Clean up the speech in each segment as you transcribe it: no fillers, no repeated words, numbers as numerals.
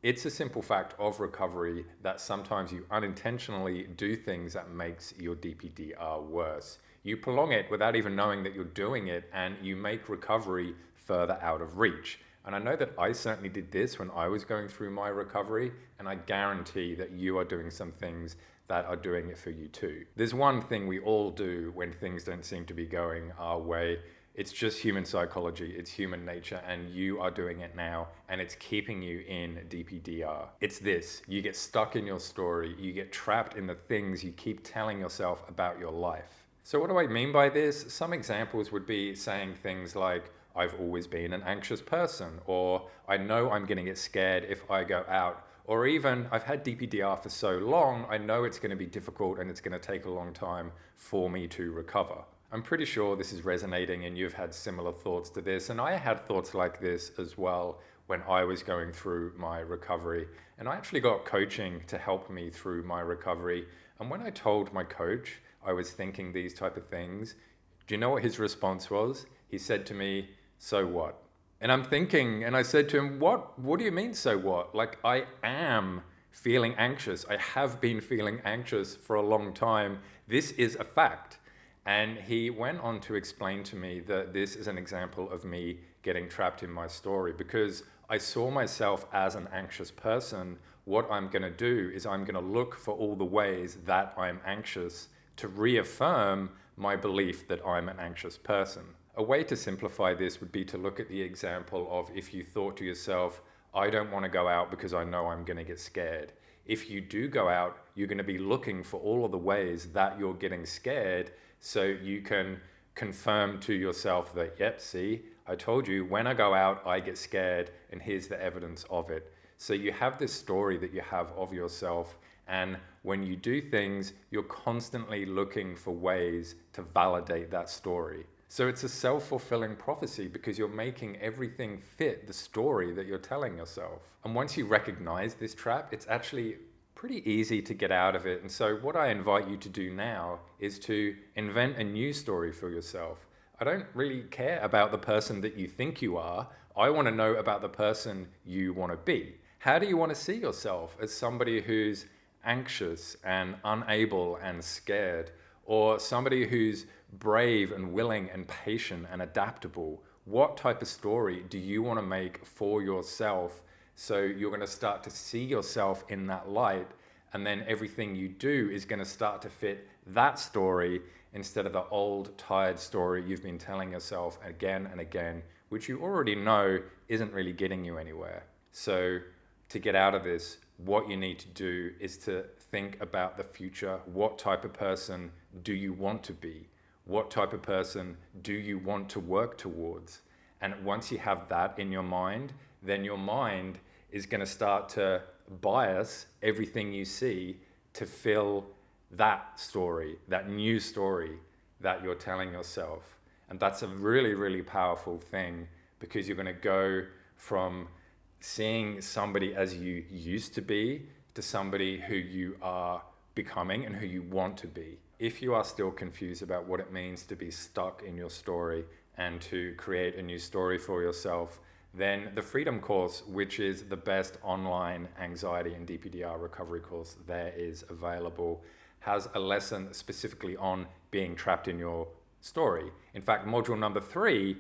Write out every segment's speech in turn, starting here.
It's a simple fact of recovery that sometimes you unintentionally do things that makes your DPDR worse. You prolong it without even knowing that you're doing it, and you make recovery further out of reach. And I know that I certainly did this when I was going through my recovery, and I guarantee that you are doing some things that are doing it for you too. There's one thing we all do when things don't seem to be going our way. It's just human psychology, it's human nature, and you are doing it now, and it's keeping you in DPDR. It's this: you get stuck in your story, you get trapped in the things you keep telling yourself about your life. So what do I mean by this? Some examples would be saying things like, I've always been an anxious person, or I know I'm gonna get scared if I go out, or even I've had DPDR for so long, I know it's gonna be difficult and it's gonna take a long time for me to recover. I'm pretty sure this is resonating and you've had similar thoughts to this, and I had thoughts like this as well when I was going through my recovery. And I actually got coaching to help me through my recovery. And when I told my coach I was thinking these type of things, do you know what his response was? He said to me, "So what?" And I'm thinking, and I said to him, what do you mean, so what? Like, I am feeling anxious. I have been feeling anxious for a long time. This is a fact. And he went on to explain to me that this is an example of me getting trapped in my story, because I saw myself as an anxious person. What I'm going to do is I'm going to look for all the ways that I'm anxious to reaffirm my belief that I'm an anxious person. A way to simplify this would be to look at the example of if you thought to yourself, I don't want to go out because I know I'm going to get scared. If you do go out, you're going to be looking for all of the ways that you're getting scared, so you can confirm to yourself that, yep, see, I told you, when I go out, I get scared, and here's the evidence of it. So you have this story that you have of yourself, and when you do things, you're constantly looking for ways to validate that story. So it's a self-fulfilling prophecy, because you're making everything fit the story that you're telling yourself. And once you recognize this trap, it's actually pretty easy to get out of it. And so what I invite you to do now is to invent a new story for yourself. I don't really care about the person that you think you are. I want to know about the person you want to be. How do you want to see yourself? As somebody who's anxious and unable and scared, or somebody who's brave and willing and patient and adaptable? What type of story do you want to make for yourself? So you're going to start to see yourself in that light, and then everything you do is going to start to fit that story instead of the old, tired story you've been telling yourself again and again, which you already know isn't really getting you anywhere. So to get out of this, what you need to do is to think about the future. What type of person do you want to be? What type of person do you want to work towards? And once you have that in your mind, then your mind is going to start to bias everything you see to fill that story, that new story that you're telling yourself. And that's a really, really powerful thing, because you're going to go from seeing somebody as you used to be to somebody who you are becoming and who you want to be. If you are still confused about what it means to be stuck in your story and to create a new story for yourself, then the Freedom course, which is the best online anxiety and DPDR recovery course there is available, has a lesson specifically on being trapped in your story. In fact, module number 3,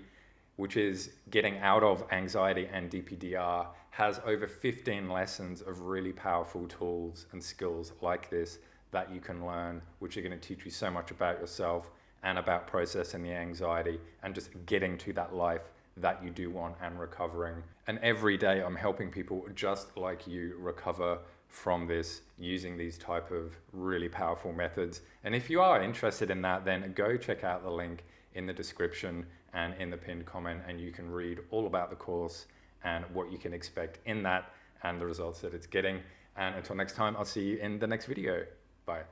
which is getting out of anxiety and DPDR, has over 15 lessons of really powerful tools and skills like this that you can learn, which are going to teach you so much about yourself and about processing the anxiety and just getting to that life that you do want and recovering. And every day I'm helping people just like you recover from this using these type of really powerful methods. And if you are interested in that, then go check out the link in the description and in the pinned comment, and you can read all about the course and what you can expect in that and the results that it's getting. And until next time, I'll see you in the next video. Bye.